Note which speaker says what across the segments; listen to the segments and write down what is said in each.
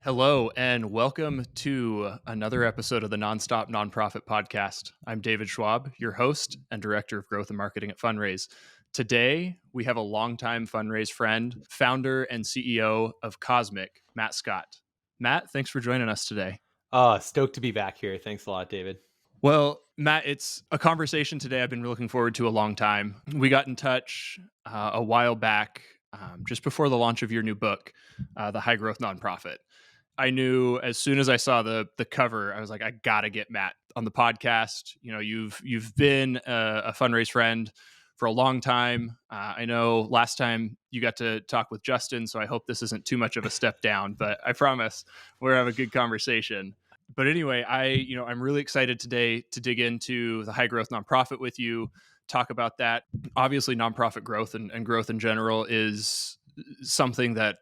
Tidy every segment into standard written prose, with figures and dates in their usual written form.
Speaker 1: Hello, and welcome to another episode of the Nonstop Nonprofit Podcast. I'm David Schwab, your host and Director of Growth and Marketing at Funraise. Today, we have a longtime Funraise friend, founder and CEO of Cosmic, Matt Scott. Matt, thanks for joining us today.
Speaker 2: Stoked to be back here. Thanks a lot, David.
Speaker 1: Well, Matt, it's a conversation today I've been looking forward to a long time. We got in touch a while back, just before the launch of your new book, The High Growth Nonprofit. I knew as soon as I saw the cover, I was like, I gotta get Matt on the podcast. You know, you've been a Funraise friend for a long time. I know last time you got to talk with Justin, so I hope this isn't too much of a step down. But I promise we'll have a good conversation. But anyway, I'm really excited today to dig into the high growth nonprofit with you. Talk about that. Obviously, nonprofit growth and growth in general is something that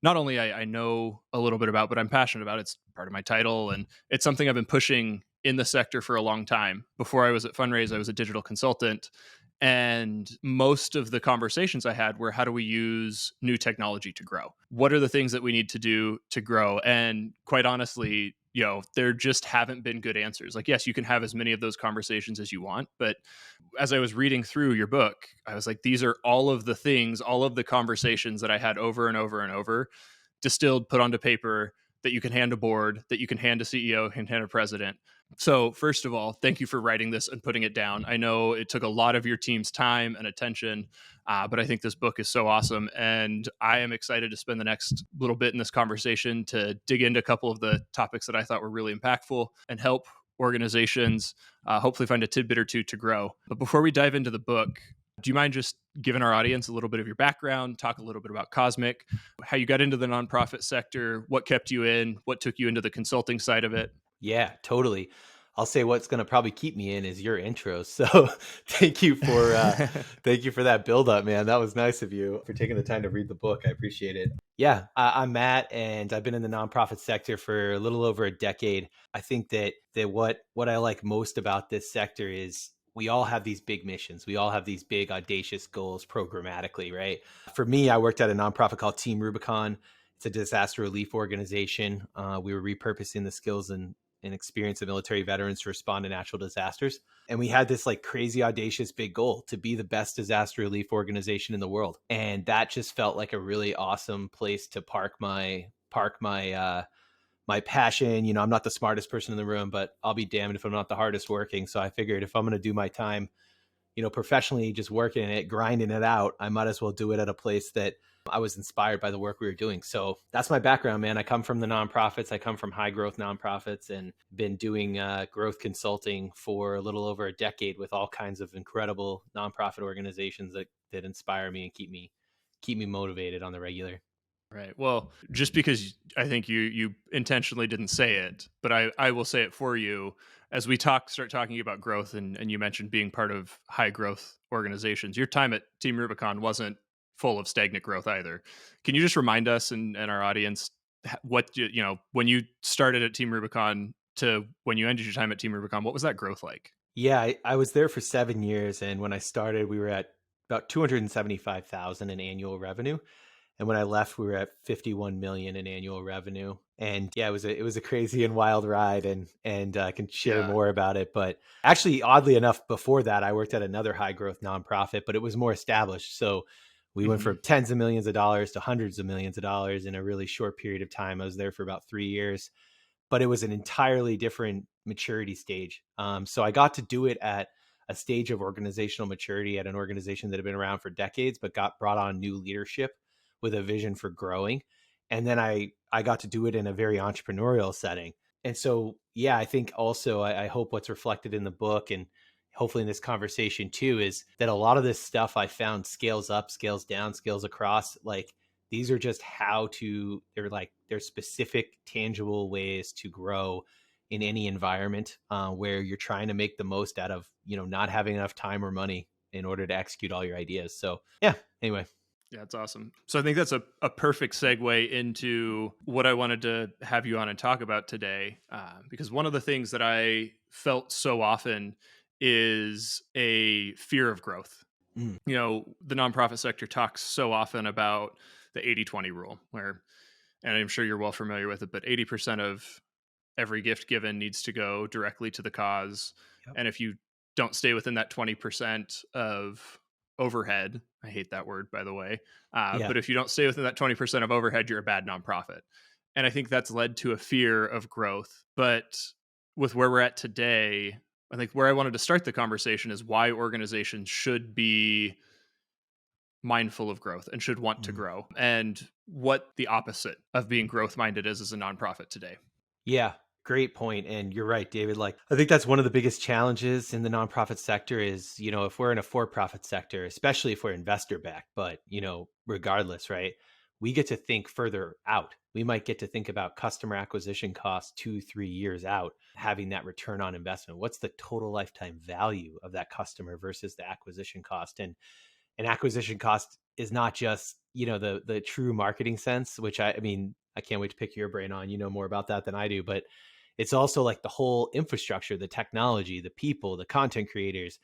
Speaker 1: not only I know a little bit about, but I'm passionate about. It's part of my title, and it's something I've been pushing in the sector for a long time. Before I was at Funraise, I was a digital consultant, and most of the conversations I had were, how do we use new technology to grow? What are the things that we need to do to grow? And quite honestly, there just haven't been good answers. Like, yes, you can have as many of those conversations as you want, but as I was reading through your book, I was like, these are all of the things, all of the conversations that I had over and over and over, distilled, put onto paper, that you can hand a board, that you can hand a CEO, can hand a president. So first of all, thank you for writing this and putting it down. I know it took a lot of your team's time and attention, but I think this book is so awesome. And I am excited to spend the next little bit in this conversation to dig into a couple of the topics that I thought were really impactful and help organizations hopefully find a tidbit or two to grow. But before we dive into the book, do you mind just giving our audience a little bit of your background, talk a little bit about Cosmic, how you got into the nonprofit sector, what kept you in, what took you into the consulting side of it?
Speaker 2: Yeah, totally. I'll say what's going to probably keep me in is your intro. So thank you for that build up, man. That was nice of you for taking the time to read the book. I appreciate it. Yeah, I'm Matt, and I've been in the nonprofit sector for a little over a decade. I think that what I like most about this sector is we all have these big missions. We all have these big audacious goals programmatically, right? For me, I worked at a nonprofit called Team Rubicon. It's a disaster relief organization. We were repurposing the skills and experience of military veterans to respond to natural disasters. And we had this like crazy, audacious, big goal to be the best disaster relief organization in the world. And that just felt like a really awesome place to park my passion. You know, I'm not the smartest person in the room, but I'll be damned if I'm not the hardest working. So I figured if I'm going to do my time, professionally just working it, grinding it out, I might as well do it at a place that I was inspired by the work we were doing. So that's my background, man. I come from the nonprofits. I come from high growth nonprofits and been doing growth consulting for a little over a decade with all kinds of incredible nonprofit organizations that inspire me and keep me motivated on the regular.
Speaker 1: Right. Well, just because I think you intentionally didn't say it, but I will say it for you as we start talking about growth, and you mentioned being part of high growth organizations. Your time at Team Rubicon wasn't full of stagnant growth either. Can you just remind us and our audience what when you started at Team Rubicon to when you ended your time at Team Rubicon, what was that growth like?
Speaker 2: Yeah, I was there for 7 years, and when I started, we were at about 275,000 in annual revenue. And when I left, we were at 51 million in annual revenue. And yeah, it was a crazy and wild ride, and I can share more about it. But actually, oddly enough, before that, I worked at another high growth nonprofit, but it was more established. So we went from tens of millions of dollars to hundreds of millions of dollars in a really short period of time. I was there for about 3 years, but it was an entirely different maturity stage. So I got to do it at a stage of organizational maturity at an organization that had been around for decades, but got brought on new leadership with a vision for growing. And then I got to do it in a very entrepreneurial setting. And so, yeah, I think also I hope what's reflected in the book and hopefully in this conversation too, is that a lot of this stuff I found scales up, scales down, scales across. Like these are just they're specific, tangible ways to grow in any environment where you're trying to make the most out of, not having enough time or money in order to execute all your ideas. So yeah, anyway.
Speaker 1: Yeah, it's awesome. So I think that's a perfect segue into what I wanted to have you on and talk about today. Because one of the things that I felt so often is a fear of growth.
Speaker 2: Mm.
Speaker 1: The nonprofit sector talks so often about the 80-20 rule, where and I'm sure you're well familiar with it, but 80% of every gift given needs to go directly to the cause.
Speaker 2: Yep.
Speaker 1: And if you don't stay within that 20% of overhead, I hate that word, by the way,
Speaker 2: Yeah.
Speaker 1: but if you don't stay within that 20% of overhead, you're a bad nonprofit. And I think that's led to a fear of growth. But with where we're at today, I think where I wanted to start the conversation is why organizations should be mindful of growth and should want to
Speaker 2: Mhm.
Speaker 1: grow, and what the opposite of being growth minded is as a nonprofit today.
Speaker 2: Yeah, great point. And you're right, David. Like, I think that's one of the biggest challenges in the nonprofit sector is, if we're in a for-profit sector, especially if we're investor backed, but, regardless, right? We get to think further out. We might get to think about customer acquisition costs 2, 3 years out, having that return on investment. What's the total lifetime value of that customer versus the acquisition cost? And an acquisition cost is not just the true marketing sense, which I mean I can't wait to pick your brain on. You know more about that than I do, but it's also like the whole infrastructure, the technology, the people, the content creators,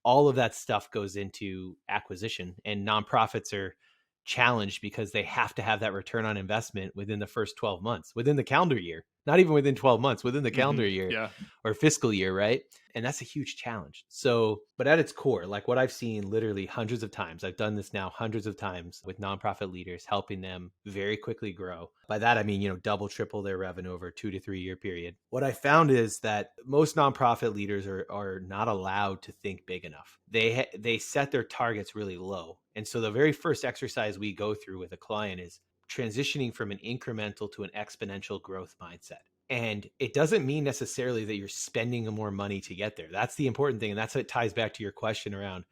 Speaker 2: all of that stuff goes into acquisition. And nonprofits are challenged because they have to have that return on investment within the first 12 months, within the calendar year, not even within 12 months, within the calendar year
Speaker 1: Yeah.
Speaker 2: or fiscal year, right? And that's a huge challenge. So, but at its core, like what I've seen literally hundreds of times, I've done this now hundreds of times with nonprofit leaders, helping them very quickly grow. By that, I mean, double, triple their revenue over a 2 to 3 year period. What I found is that most nonprofit leaders are not allowed to think big enough. They set their targets really low. And so the very first exercise we go through with a client is transitioning from an incremental to an exponential growth mindset. And it doesn't mean necessarily that you're spending more money to get there. That's the important thing. And that's what ties back to your question around,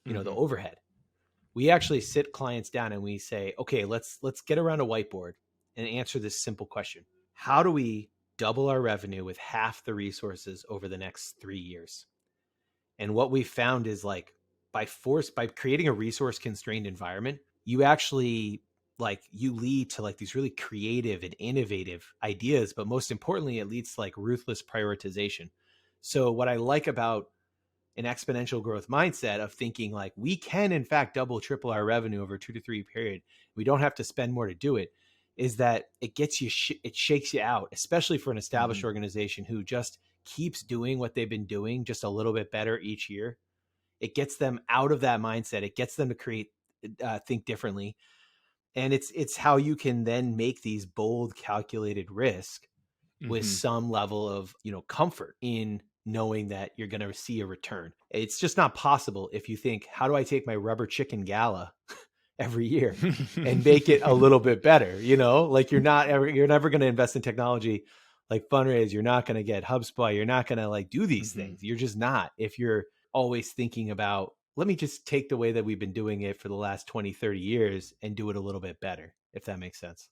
Speaker 2: the overhead. We actually sit clients down and we say, okay, let's get around a whiteboard and answer this simple question. How do we double our revenue with half the resources over the next 3 years? And what we found is like by creating a resource constrained environment, you actually you lead to like these really creative and innovative ideas, but most importantly, it leads to like ruthless prioritization. So what I like about an exponential growth mindset of thinking like we can in fact double, triple our revenue over a 2 to 3 period, we don't have to spend more to do it, is that it gets you, it shakes you out, especially for an established organization who just keeps doing what they've been doing just a little bit better each year. It gets them out of that mindset. It gets them to think differently. And it's how you can then make these bold, calculated risk with some level of, comfort in knowing that you're going to see a return. It's just not possible if you think, how do I take my rubber chicken gala every year and make it a little bit better? Like you're never going to invest in technology like Funraise. You're not going to get HubSpot. You're not going to like do these things. You're just not, if you're always thinking about, let me just take the way that we've been doing it for the last 20, 30 years and do it a little bit better, if that makes sense.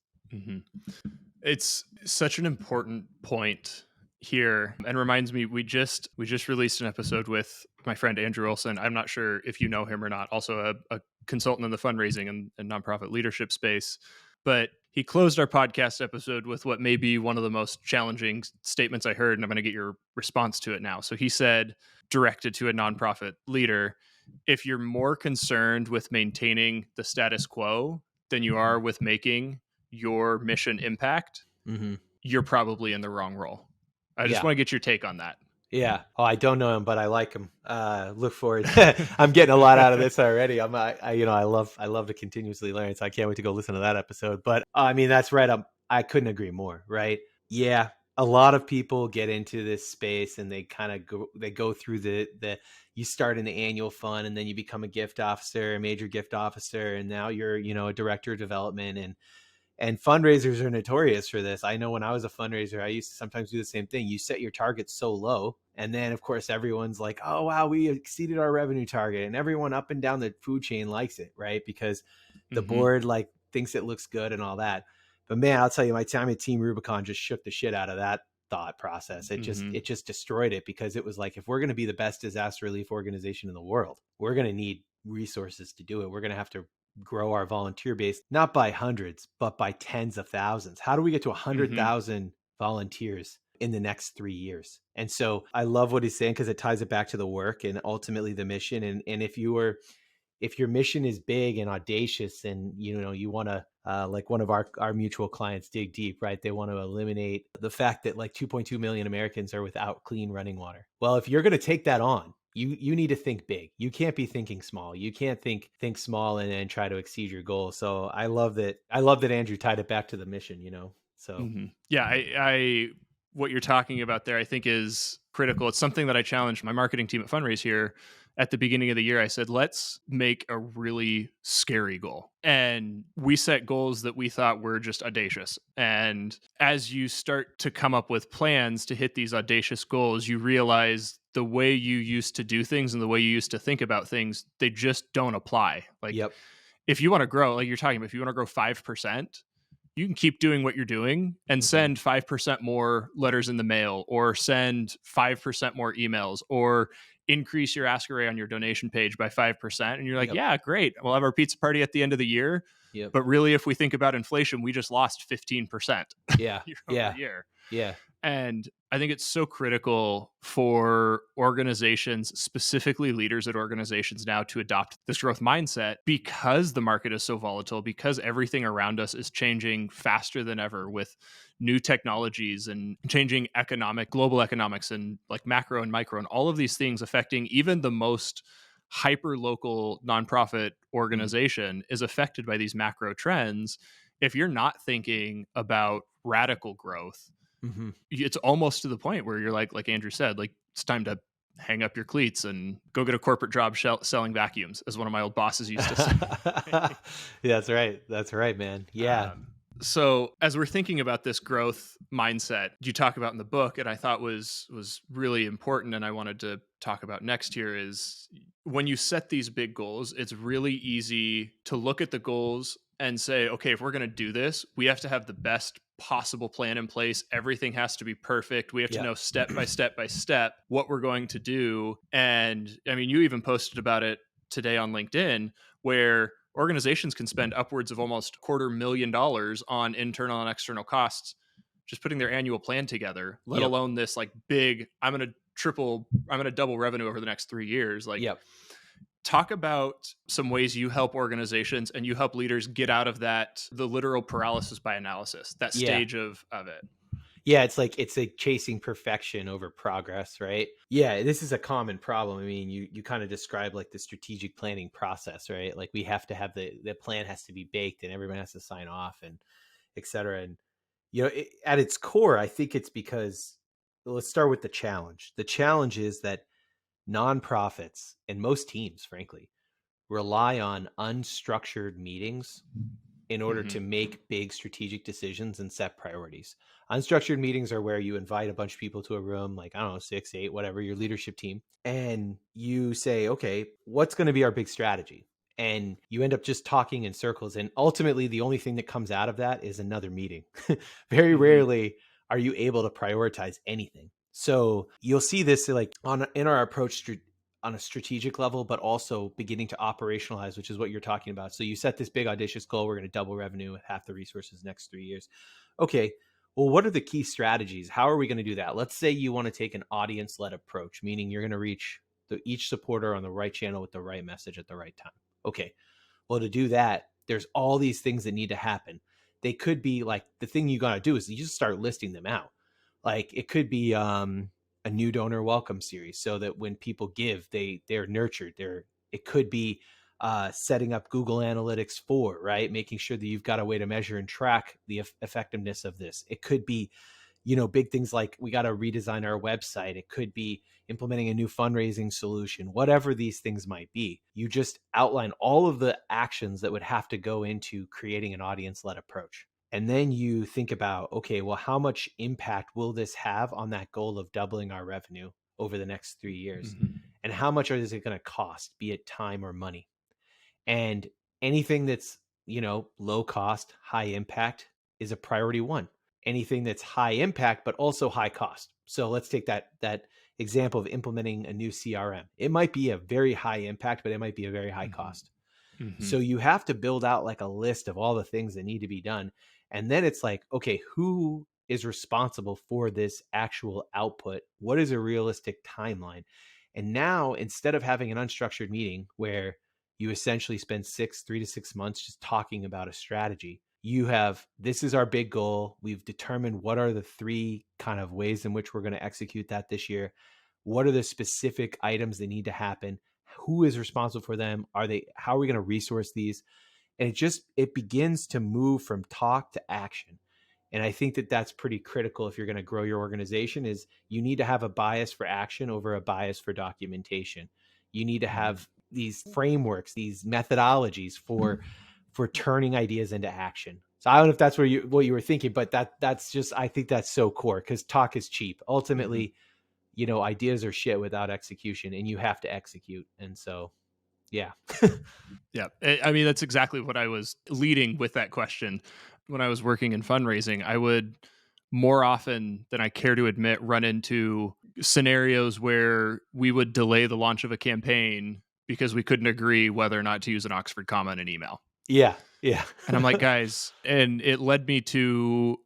Speaker 1: It's such an important point here, and reminds me, we just released an episode with my friend Andrew Olson. I'm not sure if you know him or not, also a consultant in the fundraising and nonprofit leadership space. But he closed our podcast episode with what may be one of the most challenging statements I heard, and I'm going to get your response to it now. So he said, directed to a nonprofit leader, if you're more concerned with maintaining the status quo than you are with making your mission impact, you're probably in the wrong role. I just want to get your take on that.
Speaker 2: Yeah. Oh, I don't know him, but I like him. Look forward. I'm getting a lot out of this already. I love to continuously learn. So I can't wait to go listen to that episode. But I mean, that's right. I couldn't agree more. Right. Yeah. A lot of people get into this space and they kind of go through you start in the annual fund and then you become a gift officer, a major gift officer. And now you're, a director of development, and fundraisers are notorious for this. I know when I was a fundraiser, I used to sometimes do the same thing. You set your targets so low. And then, of course, everyone's like, oh, wow, we exceeded our revenue target. And everyone up and down the food chain likes it, right? Because the board thinks it looks good and all that. But man, I'll tell you, my time at Team Rubicon just shook the shit out of that thought process. It just destroyed it, because it was like, if we're going to be the best disaster relief organization in the world, we're going to need resources to do it. We're going to have to grow our volunteer base, not by hundreds, but by tens of thousands. How do we get to 100,000 volunteers in the next 3 years? And so I love what he's saying, because it ties it back to the work and ultimately the mission. And if your mission is big and audacious and, you want to like one of our mutual clients, Dig Deep, right? They want to eliminate the fact that like 2.2 million Americans are without clean running water. Well, if you're going to take that on, you need to think big. You can't be thinking small. You can't think small and try to exceed your goal. So I love that. I love that Andrew tied it back to the mission. So
Speaker 1: Yeah, I what you're talking about there, I think is critical. It's something that I challenged my marketing team at Funraise here at the beginning of the year. I said, let's make a really scary goal. And we set goals that we thought were just audacious. And as you start to come up with plans to hit these audacious goals, you realize the way you used to do things and the way you used to think about things, they just don't apply. Like
Speaker 2: yep,
Speaker 1: if you want to grow, like you're talking about, if you want to grow 5%, you can keep doing what you're doing and
Speaker 2: mm-hmm.
Speaker 1: send 5% more letters in the mail, or send 5% more emails, or increase your ask array on your donation page by 5%. And you're like,
Speaker 2: Yep.
Speaker 1: yeah, great. We'll have our pizza party at the end of the year.
Speaker 2: Yep.
Speaker 1: But really, if we think about inflation, we just lost 15%
Speaker 2: Yeah.
Speaker 1: year
Speaker 2: Yeah.
Speaker 1: over year.
Speaker 2: Yeah.
Speaker 1: And I think it's so critical for organizations, specifically leaders at organizations now, to adopt this growth mindset, because the market is so volatile, because everything around us is changing faster than ever with new technologies and changing global economics, and like macro and micro and all of these things affecting even the most hyper local nonprofit organization is affected by these macro trends. If you're not thinking about radical growth,
Speaker 2: Mm-hmm.
Speaker 1: it's almost to the point where you're like Andrew said, like it's time to hang up your cleats and go get a corporate job selling vacuums, as one of my old bosses used to say.
Speaker 2: Yeah, that's right, man. Yeah.
Speaker 1: So as we're thinking about this growth mindset you talk about in the book, and I thought was really important, and I wanted to talk about next here, is when you set these big goals, it's really easy to look at the goals and say, okay, if we're going to do this, we have to have the best possible plan in place. Everything has to be perfect. We have to know step by step by step what we're going to do. And I mean, you even posted about it today on LinkedIn, where organizations can spend upwards of almost $250,000 on internal and external costs just putting their annual plan together, let alone this like big, I'm going to double revenue over the next 3 years. Like, talk about some ways you help organizations and you help leaders get out of the literal paralysis by analysis, that stage of it.
Speaker 2: Yeah, it's like chasing perfection over progress, right? Yeah, this is a common problem. I mean, you kind of describe like the strategic planning process, right? Like we have to have the plan has to be baked and everyone has to sign off and et cetera. And, at its core, I think it's because, let's start with the challenge. The challenge is that nonprofits and most teams, frankly, rely on unstructured meetings in order to make big strategic decisions and set priorities. Unstructured meetings are where you invite a bunch of people to a room, like, I don't know, 6, 8, whatever, your leadership team, and you say, okay, what's going to be our big strategy? And you end up just talking in circles. And ultimately, the only thing that comes out of that is another meeting. Very rarely are you able to prioritize anything. So you'll see this like in our approach on a strategic level, but also beginning to operationalize, which is what you're talking about. So you set this big audacious goal. We're going to double revenue with half the resources next 3 years. Okay. Well, what are the key strategies? How are we going to do that? Let's say you want to take an audience-led approach, meaning you're going to reach each supporter on the right channel with the right message at the right time. Okay. Well, to do that, there's all these things that need to happen. They could be like, the thing you got to do is you just start listing them out. Like it could be a new donor welcome series, so that when people give, they're nurtured. It could be setting up Google Analytics right? Making sure that you've got a way to measure and track the effectiveness of this. It could be, big things like we got to redesign our website. It could be implementing a new fundraising solution, whatever these things might be. You just outline all of the actions that would have to go into creating an audience-led approach. And then you think about, okay, well, how much impact will this have on that goal of doubling our revenue over the next 3 years? And how much is it going to cost, be it time or money? And anything that's, low cost, high impact is a priority one. Anything that's high impact, but also high cost. So let's take that example of implementing a new CRM. It might be a very high impact, but it might be a very high cost. So you have to build out like a list of all the things that need to be done. And then it's like, okay, who is responsible for this actual output? What is a realistic timeline? And now, instead of having an unstructured meeting where you essentially spend 3 to 6 months just talking about a strategy, you have, this is our big goal. We've determined what are the 3 kind of ways in which we're going to execute that this year. What are the specific items that need to happen? Who is responsible for them? How are we going to resource these? And it begins to move from talk to action. And I think that that's pretty critical if you're going to grow your organization. Is you need to have a bias for action over a bias for documentation. You need to have these frameworks, these methodologies for turning ideas into action. So I don't know if that's what you were thinking, but that's just, I think that's so core, because talk is cheap. Ultimately, ideas are shit without execution, and you have to execute. And so, yeah.
Speaker 1: Yeah. I mean, that's exactly what I was leading with that question. When I was working in fundraising, I would more often than I care to admit run into scenarios where we would delay the launch of a campaign because we couldn't agree whether or not to use an Oxford comma in an email.
Speaker 2: Yeah. Yeah.
Speaker 1: And I'm like, guys, and it led me to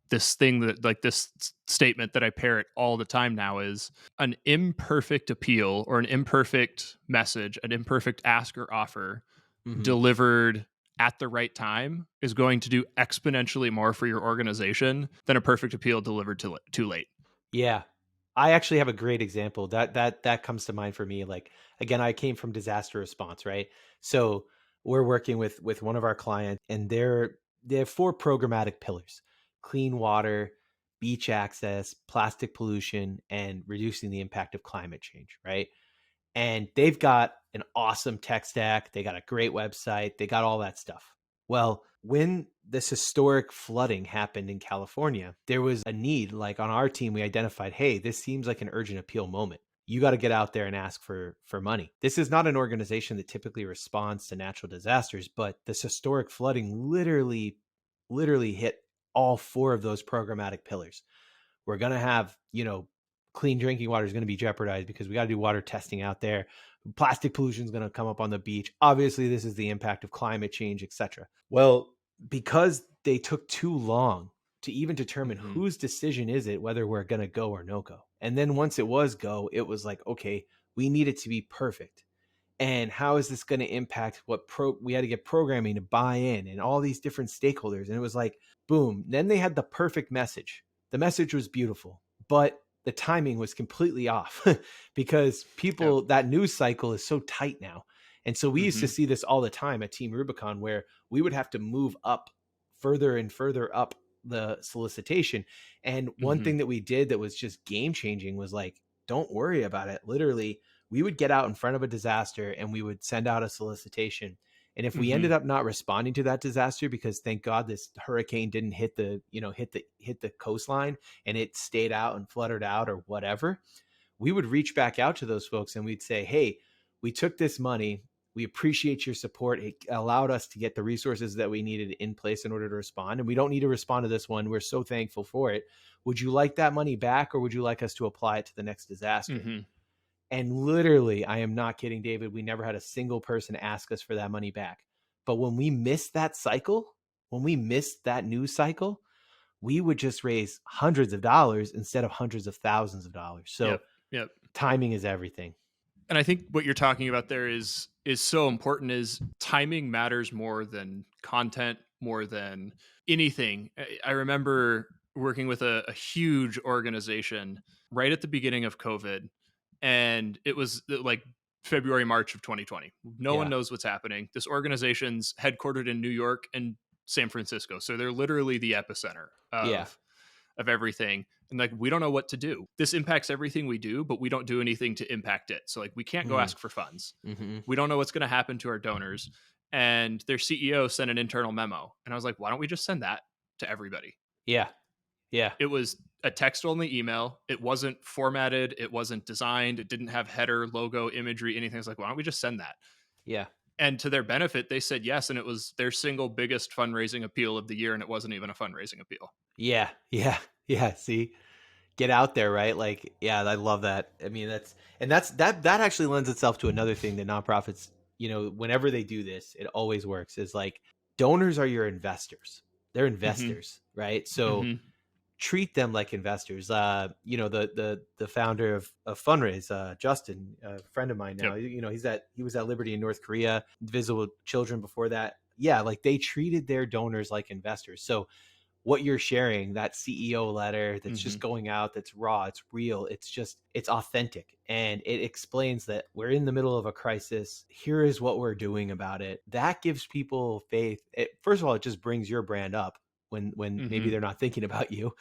Speaker 1: this thing that, like, this statement that I parrot all the time now is an imperfect appeal or an imperfect message, an imperfect ask or offer delivered at the right time is going to do exponentially more for your organization than a perfect appeal delivered too late.
Speaker 2: Yeah. I actually have a great example that comes to mind for me. Like, again, I came from disaster response, right? So we're working with one of our clients, and they have 4 programmatic pillars: clean water, beach access, plastic pollution, and reducing the impact of climate change, right? And they've got an awesome tech stack. They got a great website. They got all that stuff. Well, when this historic flooding happened in California, there was a need. Like, on our team, we identified, hey, this seems like an urgent appeal moment. You got to get out there and ask for money. This is not an organization that typically responds to natural disasters, but this historic flooding literally hit all 4 of those programmatic pillars. We're going to have, clean drinking water is going to be jeopardized because we got to do water testing out there. Plastic pollution is going to come up on the beach. Obviously, this is the impact of climate change, etc. Well, because they took too long to even determine whose decision is it, whether we're going to go or no go. And then once it was go, it was like, okay, we need it to be perfect. And how is this going to impact we had to get programming to buy in and all these different stakeholders. And it was like, boom. Then they had the perfect message. The message was beautiful, but the timing was completely off because that news cycle is so tight now. And so we used to see this all the time at Team Rubicon, where we would have to move up further and further up the solicitation. And one thing that we did that was just game changing was like, don't worry about it. Literally, we would get out in front of a disaster and we would send out a solicitation. And if we ended up not responding to that disaster, because thank God this hurricane didn't hit the coastline and it stayed out and fluttered out or whatever, we would reach back out to those folks and we'd say, hey, we took this money. We appreciate your support. It allowed us to get the resources that we needed in place in order to respond. And we don't need to respond to this one. We're so thankful for it. Would you like that money back, or would you like us to apply it to the next disaster? And literally, I am not kidding, David, we never had a single person ask us for that money back. But when we missed that cycle, when we missed that news cycle, we would just raise hundreds of dollars instead of hundreds of thousands of dollars. So timing is everything.
Speaker 1: And I think what you're talking about there is so important. Is timing matters more than content, more than anything. I remember working with a huge organization right at the beginning of COVID, and it was like February, March of 2020. No one knows what's happening. This organization's headquartered in New York and San Francisco. So they're literally the epicenter of everything. And like, we don't know what to do. This impacts everything we do, but we don't do anything to impact it. So like, we can't go ask for funds. We don't know what's going to happen to our donors. And their CEO sent an internal memo. And I was like, why don't we just send that to everybody?
Speaker 2: Yeah.
Speaker 1: It was a text-only email. It wasn't formatted. It wasn't designed. It didn't have header, logo, imagery, anything. It's like, why don't we just send that?
Speaker 2: Yeah.
Speaker 1: And to their benefit, they said yes. And it was their single biggest fundraising appeal of the year. And it wasn't even a fundraising appeal.
Speaker 2: Yeah. See, get out there, right? Like, yeah, I love that. I mean, that actually lends itself to another thing that nonprofits, whenever they do this, it always works, is like, donors are your investors. They're investors, right? So treat them like investors. The founder of Funraise, Justin, a friend of mine now, he was at Liberty in North Korea, Invisible Children before that. yeah, like they treated their donors like investors. So what you're sharing, that CEO letter that's just
Speaker 1: Hmm.
Speaker 2: going out, that's raw, it's real, it's authentic. And it explains that we're in the middle of a crisis. Here is what we're doing about it. That gives people faith. First of all, it just brings your brand up when maybe
Speaker 1: Hmm.
Speaker 2: they're not thinking about you.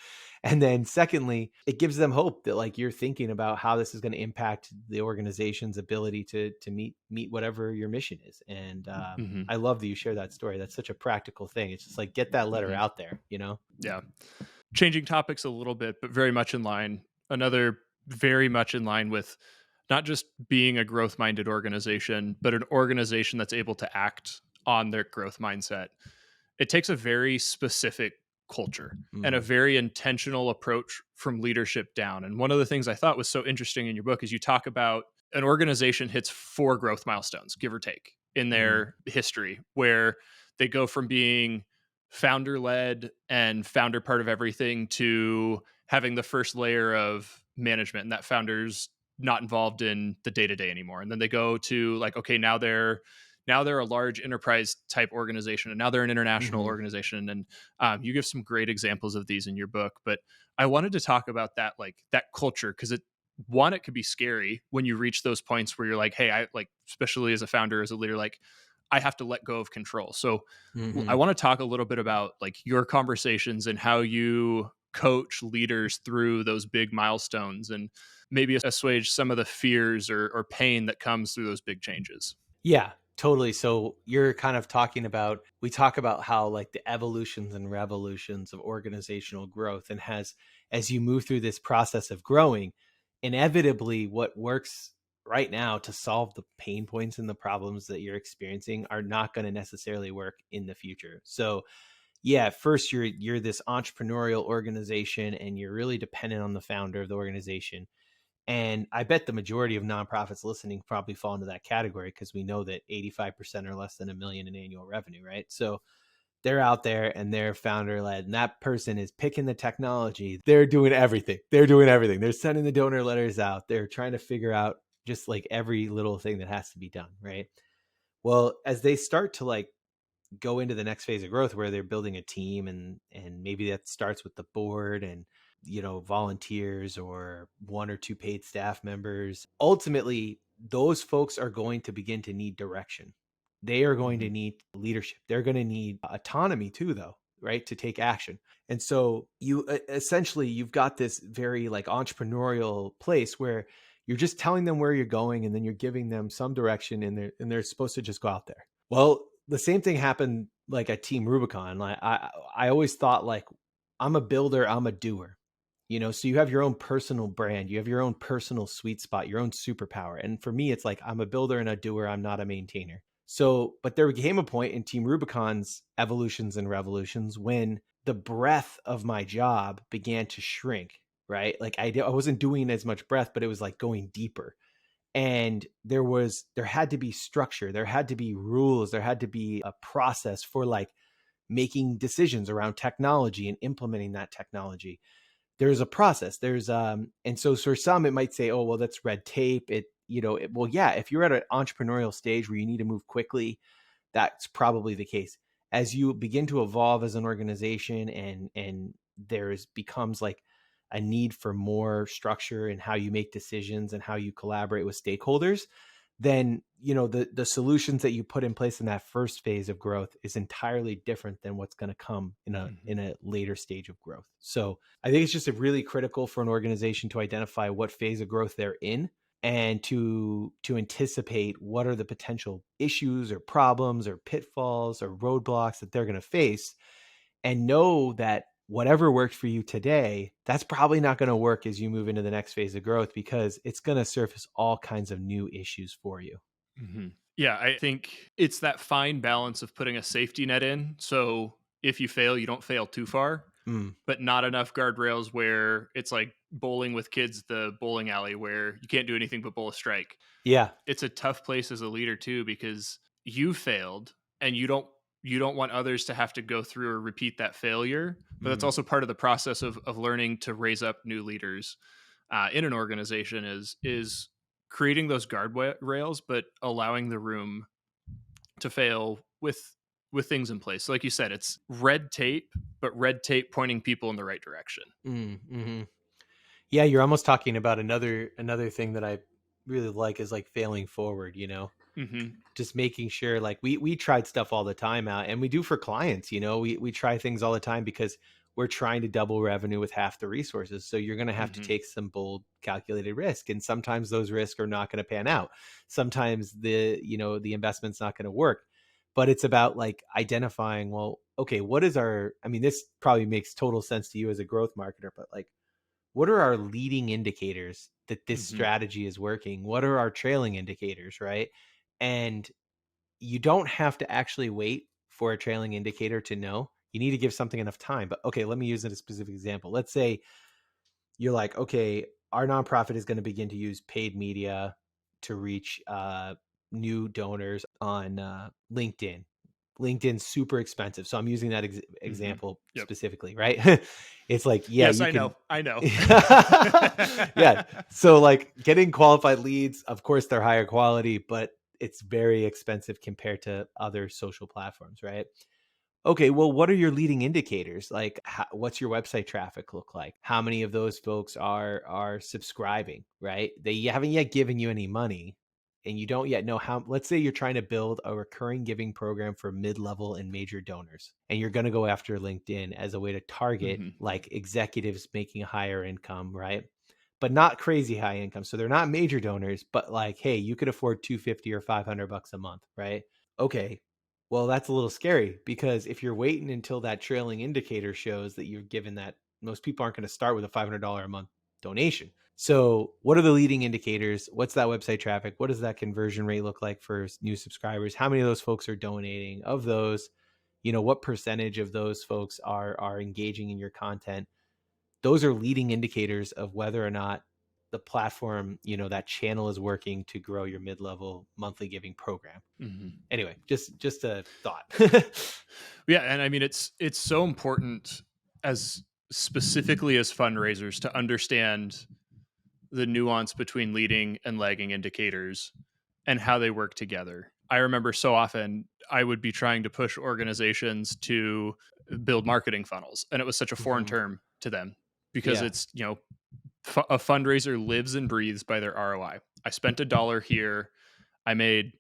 Speaker 2: And then secondly, it gives them hope that like you're thinking about how this is going to impact the organization's ability to meet whatever your mission is. And
Speaker 1: Hmm.
Speaker 2: I love that you share that story. That's such a practical thing. It's just like get that letter
Speaker 1: Hmm.
Speaker 2: out there, you know?
Speaker 1: Yeah. Changing topics a little bit, but very much in line. Another very much in line with not just being a growth minded organization, but an organization that's able to act on their growth mindset. It takes a very specific culture and a
Speaker 2: Mm,
Speaker 1: very intentional approach from leadership down. And one of the things I thought was so interesting in your book is you talk about an organization hits 4 growth milestones, give or take, in
Speaker 2: mm,
Speaker 1: their history, where they go from being founder led and founder part of everything to having the first layer of management, and that founder's not involved in the day to day anymore. And then they go to like, okay, now they're a large enterprise type organization, and now they're an international
Speaker 2: mhm.
Speaker 1: organization. And you give some great examples of these in your book, but I wanted to talk about that, like that culture, because it could be scary when you reach those points where you're like, hey, I like, especially as a founder, as a leader, like I have to let go of control. So I
Speaker 2: Mhm.
Speaker 1: want to talk a little bit about like your conversations and how you coach leaders through those big milestones, and maybe assuage some of the fears or pain that comes through those big changes.
Speaker 2: Yeah, totally. So you're kind of talking about, we talk about how like the evolutions and revolutions of organizational growth, and as you move through this process of growing, inevitably what works right now to solve the pain points and the problems that you're experiencing are not going to necessarily work in the future. So yeah, at first you're this entrepreneurial organization and you're really dependent on the founder of the organization. And I bet the majority of nonprofits listening probably fall into that category because we know that 85% are less than a million in annual revenue, right? So they're out there and they're founder led, and that person is picking the technology. They're doing everything. They're doing everything. They're sending the donor letters out. They're trying to figure out just like every little thing that has to be done, right? Well, as they start to like go into the next phase of growth where they're building a team, and maybe that starts with the board and volunteers or one or two paid staff members, ultimately those folks are going to begin to need direction. They are going to
Speaker 1: Hmm.
Speaker 2: need leadership. They're going to need autonomy too, though, right, to take action. And so you essentially you've got this very like entrepreneurial place where you're just telling them where you're going, and then you're giving them some direction, and they're supposed to just go out there. Well, the same thing happened like at Team Rubicon. Like I always thought like I'm a builder, I'm a doer. So you have your own personal brand, you have your own personal sweet spot, your own superpower. And for me, it's like I'm a builder and a doer, I'm not a maintainer. So, but there came a point in Team Rubicon's evolutions and revolutions when the breadth of my job began to shrink, right? Like I wasn't doing as much breadth, but it was like going deeper. And there had to be structure, there had to be rules, there had to be a process for like making decisions around technology and implementing that technology. There's a process, and so for some it might say, oh well, that's red tape. Well, yeah, if you're at an entrepreneurial stage where you need to move quickly, that's probably the case. As you begin to evolve as an organization, and there's becomes like a need for more structure in how you make decisions and how you collaborate with stakeholders, then the solutions that you put in place in that first phase of growth is entirely different than what's going to come in a
Speaker 1: Hmm.
Speaker 2: in a later stage of growth. So I think it's just a really critical for an organization to identify what phase of growth they're in, and to anticipate what are the potential issues or problems or pitfalls or roadblocks that they're going to face, and know that whatever worked for you today, that's probably not going to work as you move into the next phase of growth, because it's going to surface all kinds of new issues for you.
Speaker 1: Hmm. Yeah, I think it's that fine balance of putting a safety net in. So if you fail, you don't fail too far,
Speaker 2: Mm,
Speaker 1: but not enough guardrails where it's like bowling with kids, the bowling alley where you can't do anything but bowl a strike.
Speaker 2: yeah.
Speaker 1: It's a tough place as a leader too, because you failed and you don't want others to have to go through or repeat that failure. But that's
Speaker 2: Mm,
Speaker 1: also part of the process of learning to raise up new leaders in an organization, is creating those guardrails, but allowing the room to fail with things in place. So like you said, it's red tape, but red tape pointing people in the right direction.
Speaker 2: Mm-hmm. Yeah, you're almost talking about another thing that I really like is like failing forward,
Speaker 1: Mm-hmm.
Speaker 2: just making sure like we tried stuff all the time out, and we do for clients, we try things all the time because we're trying to double revenue with half the resources. So you're going to have to
Speaker 1: Mm-hmm.
Speaker 2: take some bold calculated risk, and sometimes those risks are not going to pan out. Sometimes the investment's not going to work. But it's about like identifying, well, okay, what is I mean, this probably makes total sense to you as a growth marketer, but like, what are our leading indicators that this
Speaker 1: Mm-hmm.
Speaker 2: strategy is working? What are our trailing indicators, right? And you don't have to actually wait for a trailing indicator to know. You need to give something enough time. But okay, let me use a specific example. Let's say you're like, okay, our nonprofit is going to begin to use paid media to reach new donors on LinkedIn. LinkedIn's super expensive. So I'm using that
Speaker 1: Mm-hmm.
Speaker 2: example
Speaker 1: Yep.
Speaker 2: specifically, right? It's like, yeah,
Speaker 1: Yes,
Speaker 2: you
Speaker 1: I know.
Speaker 2: can.
Speaker 1: I know.
Speaker 2: Yeah. So like getting qualified leads, of course, they're higher quality, but it's very expensive compared to other social platforms, right? Okay, well, what are your leading indicators? Like, what's your website traffic look like? How many of those folks are subscribing? Right? They haven't yet given you any money, and you don't yet know how. Let's say you're trying to build a recurring giving program for mid-level and major donors, and you're going to go after LinkedIn as a way to target
Speaker 1: Mm-hmm.
Speaker 2: like executives making a higher income, right? But not crazy high income. So they're not major donors, but like, hey, you could afford 250 or $500 a month, right? Okay, well, that's a little scary because if you're waiting until that trailing indicator shows that you've given that, most people aren't going to start with a $500 a month donation. So, what are the leading indicators? What's that website traffic? What does that conversion rate look like for new subscribers? How many of those folks are donating? Of those, what percentage of those folks are engaging in your content? Those are leading indicators of whether or not the platform, that channel is working to grow your mid-level monthly giving program.
Speaker 1: Mm-hmm.
Speaker 2: Anyway, just a thought.
Speaker 1: Yeah, and I mean it's so important as specifically as fundraisers to understand the nuance between leading and lagging indicators and how they work together. I remember so often I would be trying to push organizations to build marketing funnels, and it was such a foreign
Speaker 2: Mm-hmm.
Speaker 1: term to them because
Speaker 2: Yeah.
Speaker 1: it's, a fundraiser lives and breathes by their ROI. I spent $1 here, I made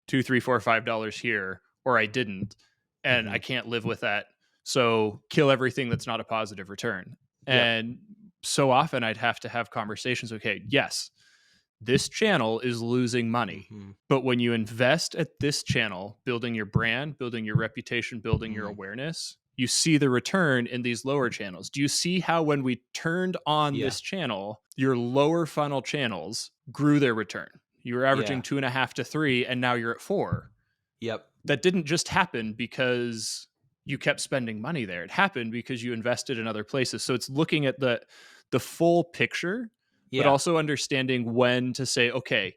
Speaker 1: two, three, four, $5 here, or I didn't, and
Speaker 2: Mm-hmm.
Speaker 1: I can't live with that. So kill everything that's not a positive return.
Speaker 2: Yep.
Speaker 1: And so often I'd have to have conversations. Okay, yes, this channel is losing money.
Speaker 2: Mm-hmm.
Speaker 1: But when you invest at this channel, building your brand, building your reputation, building your
Speaker 2: Mm-hmm.
Speaker 1: awareness, you see the return in these lower channels. Do you see how when we turned on
Speaker 2: Yeah.
Speaker 1: this channel, your lower funnel channels grew their return? You were averaging
Speaker 2: Yeah.
Speaker 1: 2.5 to 3, and now you're at 4.
Speaker 2: Yep.
Speaker 1: That didn't just happen because you kept spending money there. It happened because you invested in other places. So it's looking at the full picture, but
Speaker 2: Yeah.
Speaker 1: also understanding when to say, okay,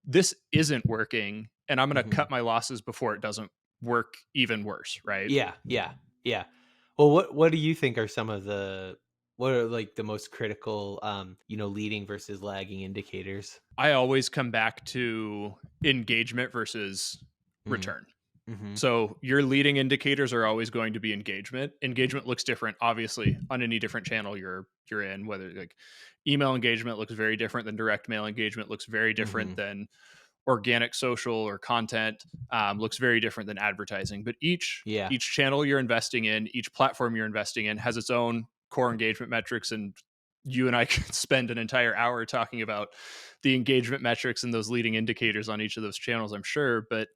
Speaker 1: this isn't working, and I'm going to
Speaker 2: Mm-hmm.
Speaker 1: cut my losses before it doesn't work even worse, right?
Speaker 2: Yeah. Yeah. Yeah. Well, what do you think are some of what are like the most critical leading versus lagging indicators?
Speaker 1: I always come back to engagement versus
Speaker 2: Mm-hmm.
Speaker 1: return.
Speaker 2: Mm-hmm.
Speaker 1: So your leading indicators are always going to be engagement. Engagement looks different, obviously, on any different channel you're in. Whether like email engagement looks very different than direct mail engagement, looks very
Speaker 2: Mm-hmm.
Speaker 1: different than organic social or content, looks very different than advertising. But
Speaker 2: Yeah.
Speaker 1: each channel you're investing in, each platform you're investing in, has its own core engagement metrics. And you and I could spend an entire hour talking about the engagement metrics and those leading indicators on each of those channels, I'm sure. But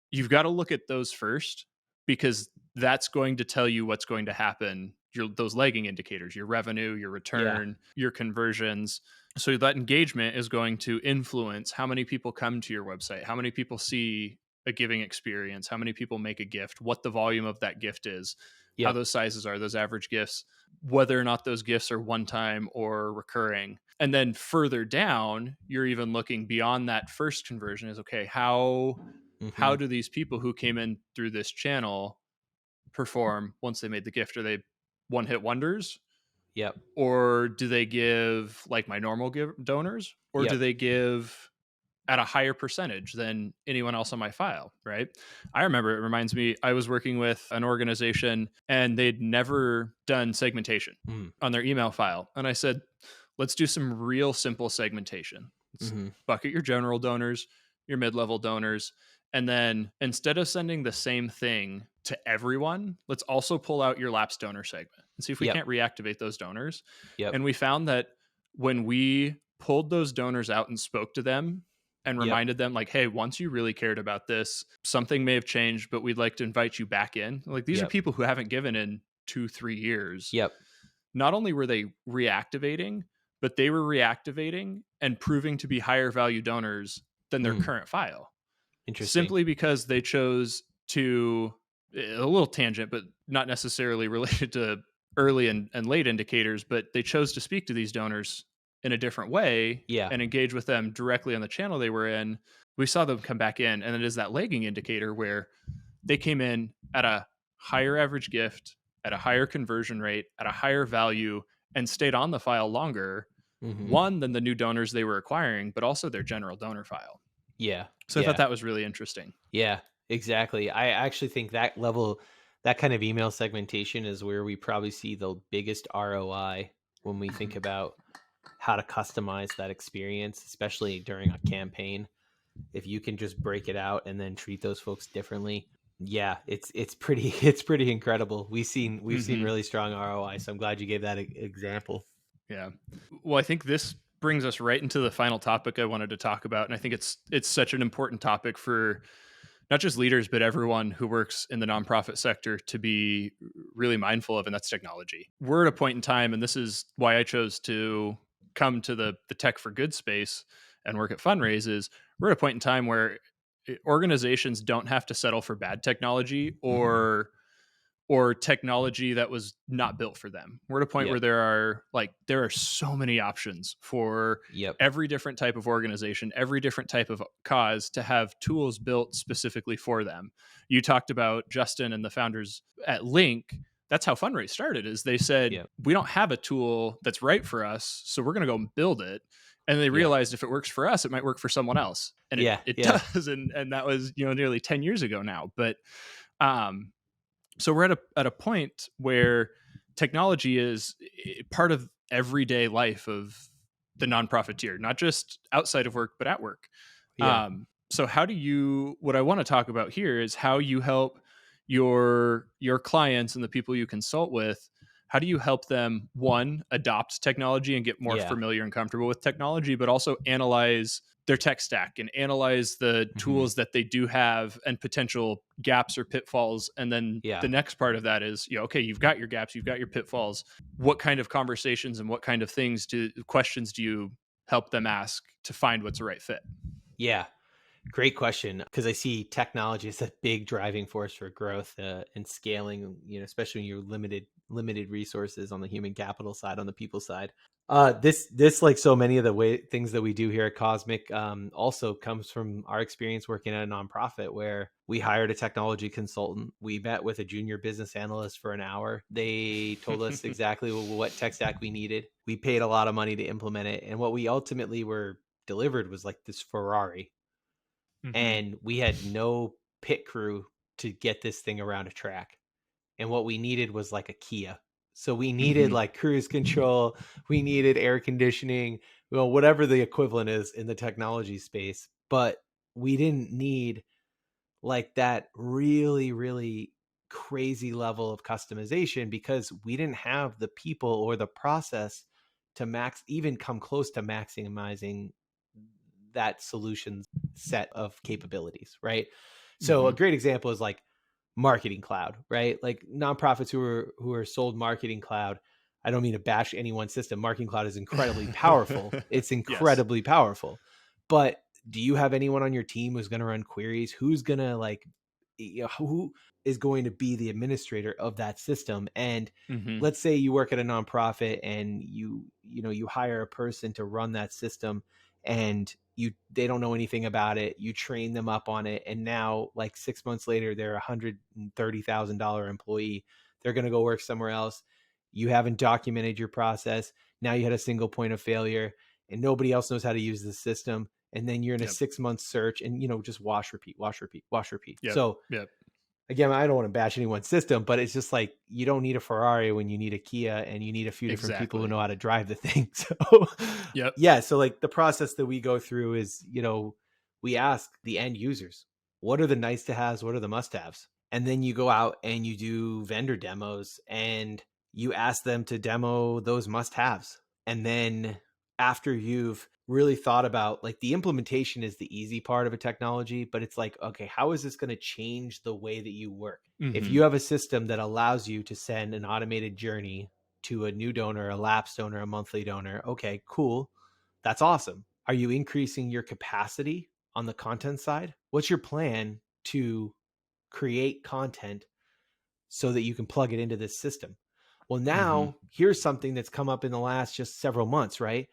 Speaker 1: you've got to look at those first because that's going to tell you what's going to happen. Those lagging indicators, your revenue, your
Speaker 2: Yeah.
Speaker 1: return, your conversions. So that engagement is going to influence how many people come to your website, how many people see a giving experience, how many people make a gift, what the volume of that gift is, how
Speaker 2: Yep.
Speaker 1: those sizes are, those average gifts, whether or not those gifts are one time or recurring. And then further down, you're even looking beyond that first conversion is okay,
Speaker 2: Mm-hmm.
Speaker 1: how do these people who came in through this channel perform once they made the gift? Are they one hit wonders,
Speaker 2: Yep.
Speaker 1: or do they give like my normal donors, or do
Speaker 2: Yep.
Speaker 1: they give at a higher percentage than anyone else on my file, right? I remember, it reminds me, I was working with an organization and they'd never done segmentation
Speaker 2: Mm.
Speaker 1: on their email file. And I said, let's do some real simple segmentation. Let's
Speaker 2: Mm-hmm.
Speaker 1: bucket your general donors, your mid-level donors, and then instead of sending the same thing to everyone, let's also pull out your lapsed donor segment and see if we
Speaker 2: Yep.
Speaker 1: can't reactivate those donors.
Speaker 2: Yep.
Speaker 1: And we found that when we pulled those donors out and spoke to them and
Speaker 2: Yep.
Speaker 1: reminded them, like, hey, once you really cared about this, something may have changed, but we'd like to invite you back in. Like, these are
Speaker 2: Yep.
Speaker 1: people who haven't given in 2-3 years.
Speaker 2: Yep.
Speaker 1: Not only were they reactivating, but they were reactivating and proving to be higher value donors than their
Speaker 2: Mm.
Speaker 1: current file,
Speaker 2: Interesting.
Speaker 1: simply because they chose to, a little tangent, but not necessarily related to early and late indicators, but they chose to speak to these donors in a different way
Speaker 2: Yeah.
Speaker 1: and engage with them directly on the channel they were in. We saw them come back in, and it is that lagging indicator where they came in at a higher average gift, at a higher conversion rate, at a higher value, and stayed on the file longer,
Speaker 2: Mm-hmm.
Speaker 1: one, than the new donors they were acquiring, but also their general donor file.
Speaker 2: Yeah.
Speaker 1: So I thought
Speaker 2: Yeah.
Speaker 1: that was really interesting.
Speaker 2: Yeah, exactly. I actually think that kind of email segmentation is where we probably see the biggest ROI when we think about how to customize that experience, especially during a campaign. If you can just break it out and then treat those folks differently, yeah, it's pretty it's pretty incredible. We've seen
Speaker 1: Mhm.
Speaker 2: really strong ROI, so I'm glad you gave that example.
Speaker 1: Yeah. Well, I think this brings us right into the final topic I wanted to talk about, and I think it's such an important topic for not just leaders but everyone who works in the nonprofit sector to be really mindful of, and that's technology. We're at a point in time, and this is why I chose to come to the tech for good space and work at Funraises. We're at a point in time where organizations don't have to settle for bad technology
Speaker 2: Hmm.
Speaker 1: or technology that was not built for them. We're at a point where
Speaker 2: Yep.
Speaker 1: there are so many options for
Speaker 2: Yep.
Speaker 1: every different type of organization, every different type of cause to have tools built specifically for them. You talked about Justin and the founders at Link. That's how Funraise started, is they said,
Speaker 2: Yep.
Speaker 1: we don't have a tool that's right for us, so we're going to go build it. And they
Speaker 2: Yeah.
Speaker 1: realized if it works for us, it might work for someone else. And
Speaker 2: Yeah.
Speaker 1: it
Speaker 2: Yeah.
Speaker 1: does. And that was, nearly 10 years ago now. But um, so we're at a point where technology is part of everyday life of the nonprofiteer, not just outside of work but at work.
Speaker 2: Yeah.
Speaker 1: So how do you, what I want to talk about here is how you help your clients and the people you consult with. How do you help them, one, adopt technology and get more
Speaker 2: Yeah.
Speaker 1: familiar and comfortable with technology, but also analyze their tech stack and analyze the
Speaker 2: Hmm.
Speaker 1: tools that they do have and potential gaps or pitfalls. And then
Speaker 2: Yeah.
Speaker 1: the next part of that is, okay, you've got your gaps, you've got your pitfalls. What kind of conversations and what kind of questions do you help them ask to find what's the right fit?
Speaker 2: Yeah. Great question, because I see technology as a big driving force for growth and scaling. Especially when you're limited resources on the human capital side, on the people side. This like so many of the things that we do here at Cosmic also comes from our experience working at a nonprofit where we hired a technology consultant. We met with a junior business analyst for an hour. They told us exactly what tech stack we needed. We paid a lot of money to implement it, and what we ultimately were delivered was like this Ferrari,
Speaker 1: Hmm.
Speaker 2: and we had no pit crew to get this thing around a track. And what we needed was like a Kia. So we needed
Speaker 1: Hmm.
Speaker 2: like cruise control, we needed air conditioning, well, whatever the equivalent is in the technology space. But we didn't need like that really, really crazy level of customization because we didn't have the people or the process to even come close to maximizing that solution set of capabilities, right? So a
Speaker 1: Hmm.
Speaker 2: great example is like marketing cloud, right? Like nonprofits who are sold marketing cloud. I don't mean to bash any one system. Marketing cloud is incredibly powerful. It's
Speaker 1: Yes.
Speaker 2: incredibly powerful. But do you have anyone on your team who's going to run queries? Who's going to who is going to be the administrator of that system? And
Speaker 1: Hmm.
Speaker 2: let's say you work at a nonprofit and you hire a person to run that system, and they don't know anything about it. You train them up on it, and now like 6 months later they're $130,000 employee. They're going to go work somewhere else. You haven't documented your process. Now you had a single point of failure and nobody else knows how to use the system. and then you're in a
Speaker 1: Yep.
Speaker 2: 6-month search, and just wash, repeat, wash, repeat, wash, repeat.
Speaker 1: Yep.
Speaker 2: So
Speaker 1: Yep.
Speaker 2: again, I don't want to bash anyone's system, but it's just like, you don't need a Ferrari when you need a Kia, and you need a few different people who
Speaker 1: Exactly.
Speaker 2: know how to drive the thing. So
Speaker 1: Yep.
Speaker 2: yeah, so like the process that we go through is, we ask the end users, what are the nice to haves? What are the must haves? And then you go out and you do vendor demos, and you ask them to demo those must haves. And then after you've really thought about, like, the implementation is the easy part of a technology, but it's like, okay, how is this going to change the way that you work? If
Speaker 1: Mm-hmm.
Speaker 2: you have a system that allows you to send an automated journey to a new donor, a lapsed donor, a monthly donor, okay, cool. That's awesome. Are you increasing your capacity on the content side? What's your plan to create content so that you can plug it into this system? Well,
Speaker 1: Mm-hmm.
Speaker 2: now here's something that's come up in the last just several months, right?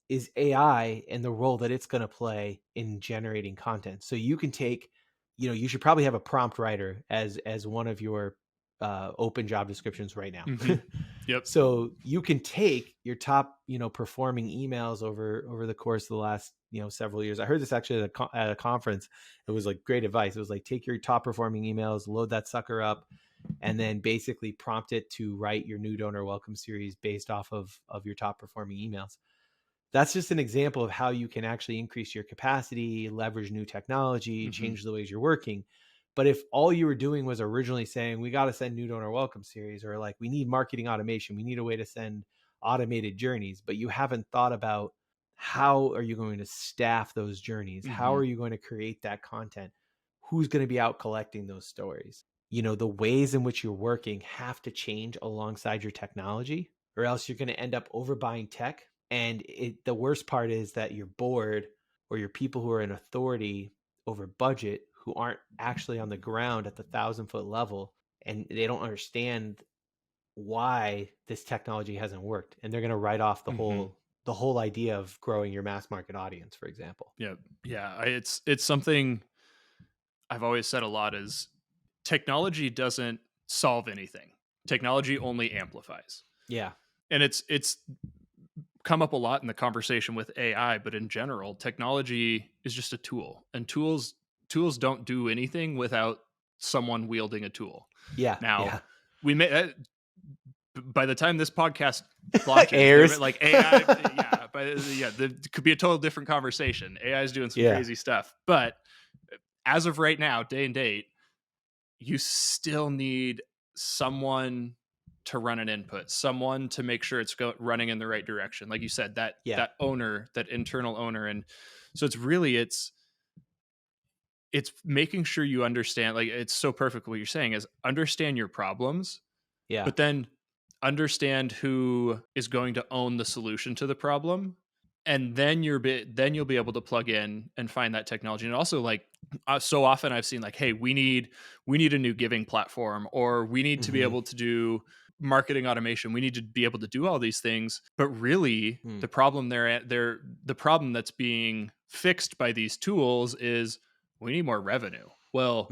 Speaker 2: Is AI and the role that it's going to play in generating content. So you can take, you should probably have a prompt writer as one of your open job descriptions right now.
Speaker 1: Mm-hmm. Yep.
Speaker 2: So you can take your top, performing emails over the course of the last, several years. I heard this actually at a conference. It was like great advice. It was like, take your top performing emails, load that sucker up, and then basically prompt it to write your new donor welcome series based off of your top performing emails. That's just an example of how you can actually increase your capacity, leverage new technology,
Speaker 1: Mm-hmm.
Speaker 2: change the ways you're working. But if all you were doing was originally saying, we got to send new donor welcome series, or like, we need marketing automation, we need a way to send automated journeys, but you haven't thought about, how are you going to staff those journeys? How
Speaker 1: Mm-hmm.
Speaker 2: are you going to create that content? Who's going to be out collecting those stories? The ways in which you're working have to change alongside your technology, or else you're going to end up overbuying tech. And the worst part is that your board, or your people who are in authority over budget, who aren't actually on the ground at the 1,000-foot level, and they don't understand why this technology hasn't worked, and they're going to write off the
Speaker 1: Mm-hmm.
Speaker 2: whole idea of growing your mass market audience, for example.
Speaker 1: Yep. Yeah. It's something I've always said a lot is technology doesn't solve anything. Technology only amplifies.
Speaker 2: Yeah.
Speaker 1: And it's come up a lot in the conversation with AI, but in general, technology is just a tool, and tools don't do anything without someone wielding a tool.
Speaker 2: Yeah.
Speaker 1: Now,
Speaker 2: Yeah.
Speaker 1: we may by the time this podcast launches,
Speaker 2: Airs.
Speaker 1: like AI, there could be a total different conversation. AI is doing some
Speaker 2: Yeah.
Speaker 1: crazy stuff, but as of right now, day and date, you still need someone to run an input, someone to make sure it's running in the right direction. Like you said, that owner, that internal owner. And so it's making sure you understand, like, it's so perfect what you're saying is understand your problems, but then understand who is going to own the solution to the problem. And then you'll be able to plug in and find that technology. And also, like, so often I've seen, like, hey, we need a new giving platform, or we need to be able to do marketing automation. We need to be able to do all these things. But really, the problem the problem that's being fixed by these tools is we need more revenue. Well,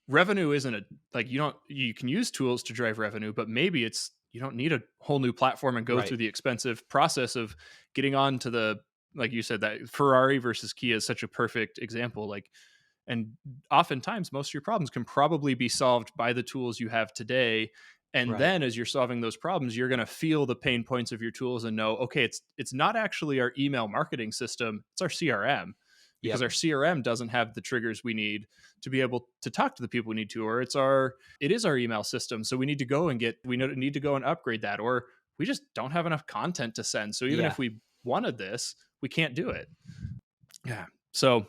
Speaker 1: revenue isn't you can use tools to drive revenue, but maybe you don't need a whole new platform and go through the expensive process of getting on to like you said, that Ferrari versus Kia is such a perfect example. Like, and oftentimes most of your problems can probably be solved by the tools you have today. And then as you're solving those problems, you're going to feel the pain points of your tools and know, okay, it's not actually our email marketing system, it's our CRM. Because our CRM doesn't have the triggers we need to be able to talk to the people we need to, or it is our email system. So we need to go and upgrade that, or we just don't have enough content to send. So even if we wanted this, we can't do it. Yeah. So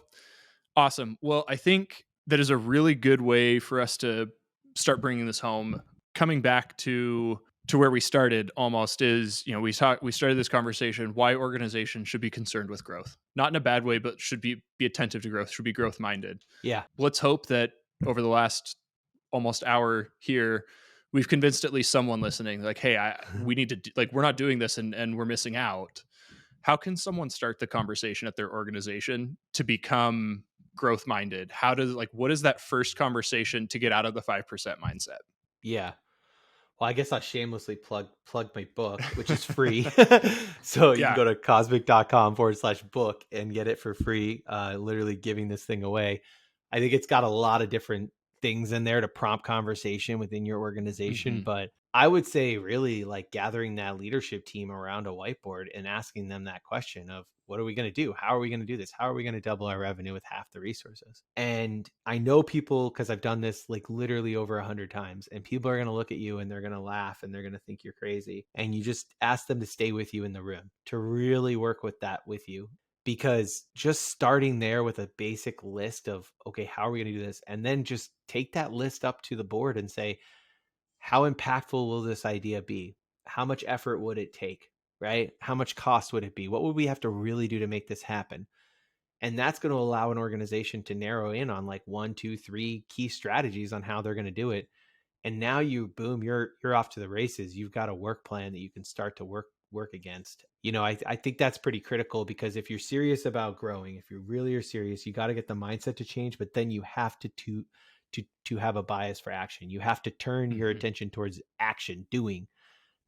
Speaker 1: awesome. Well, I think that is a really good way for us to start bringing this home. Coming back to where we started almost is, we started this conversation, why organizations should be concerned with growth, not in a bad way, but should be attentive to growth, should be growth minded.
Speaker 2: Yeah.
Speaker 1: Let's hope that over the last almost hour here, we've convinced at least someone listening, like, hey, we need to we're not doing this and we're missing out. How can someone start the conversation at their organization to become growth minded? What is that first conversation to get out of the 5% mindset?
Speaker 2: Yeah. Well, I guess I'll shamelessly plug my book, which is free. So you can
Speaker 1: Yeah.
Speaker 2: go to cosmic.com/book and get it for free. Literally giving this thing away. I think it's got a lot of different things in there to prompt conversation within your organization.
Speaker 1: Hmm.
Speaker 2: But I would say really like gathering that leadership team around a whiteboard and asking them that question of what are we going to do? How are we going to do this? How are we going to double our revenue with half the resources? And I know people, because I've done this like literally over 100 times, and people are going to look at you and they're going to laugh and they're going to think you're crazy. And you just ask them to stay with you in the room, to really work with that with you. Because just starting there with a basic list of, okay, how are we going to do this? And then just take that list up to the board and say, how impactful will this idea be? How much effort would it take? Right? How much cost would it be? What would we have to really do to make this happen? And that's going to allow an organization to narrow in on like 1, 2, 3 key strategies on how they're going to do it. And now you're off to the races. You've got a work plan that you can start to work against. I think that's pretty critical, because if you're serious about growing, if you really are serious, you got to get the mindset to change, but then you have to have a bias for action. You have to turn your
Speaker 1: Hmm.
Speaker 2: attention towards action, doing,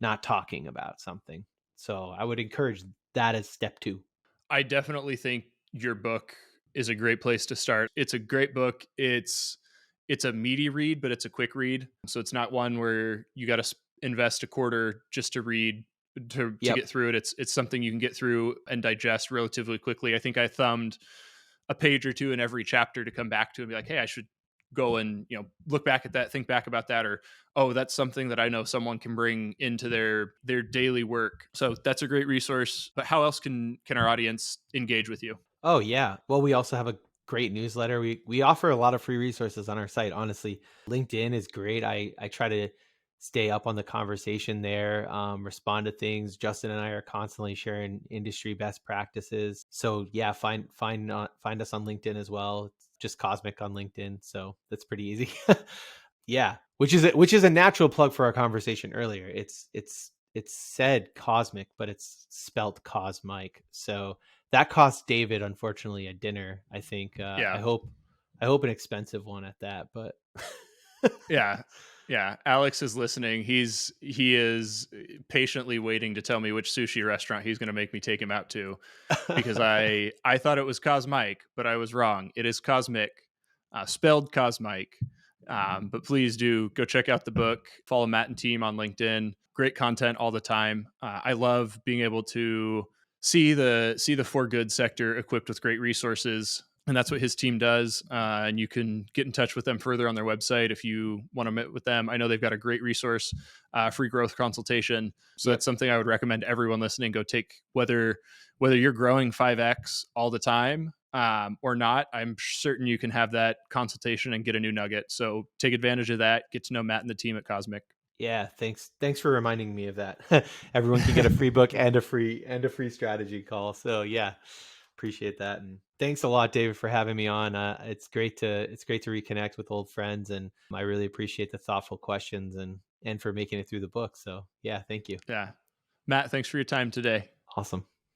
Speaker 2: not talking about something. So I would encourage that as step 2.
Speaker 1: I definitely think your book is a great place to start. It's a great book. It's a meaty read, but it's a quick read. So it's not one where you got to invest a quarter just to read to
Speaker 2: Yep.
Speaker 1: get through it. It's something you can get through and digest relatively quickly. I think I thumbed a page or two in every chapter to come back to and be like, hey, I should go and look back at that, think back about that, or oh, that's something that I know someone can bring into their daily work. So that's a great resource. But how else can our audience engage with you?
Speaker 2: Oh yeah. Well, we also have a great newsletter. We offer a lot of free resources on our site. Honestly, LinkedIn is great. I try to stay up on the conversation there, respond to things. Justin and I are constantly sharing industry best practices. So yeah, find us on LinkedIn as well. It's just Cosmic on LinkedIn. So that's pretty easy. Yeah, which is a natural plug for our conversation earlier. It's said cosmic, but it's spelt cosmic. So that cost David, unfortunately, a dinner. I think. I
Speaker 1: Yeah.
Speaker 2: hope an expensive one at that. But
Speaker 1: Yeah. Yeah. Alex is listening. He is patiently waiting to tell me which sushi restaurant he's going to make me take him out to, because I thought it was Cosmic, but I was wrong. It is Cosmic, spelled Cosmic. But please do go check out the book. Follow Matt and team on LinkedIn. Great content all the time. I love being able to see the for good sector equipped with great resources. And that's what his team does. And you can get in touch with them further on their website if you want to meet with them. I know they've got a great resource, free growth consultation. So
Speaker 2: yep.
Speaker 1: that's something I would recommend everyone listening go take, whether you're growing 5x all the time or not. I'm certain you can have that consultation and get a new nugget. So take advantage of that. Get to know Matt and the team at Cosmic.
Speaker 2: Yeah, thanks for reminding me of that. Everyone can get a free book and a free strategy call. So yeah, appreciate that, and thanks a lot, David, for having me on. It's great to reconnect with old friends, and I really appreciate the thoughtful questions and for making it through the book. So yeah, thank you.
Speaker 1: Yeah. Matt, thanks for your time today.
Speaker 2: Awesome.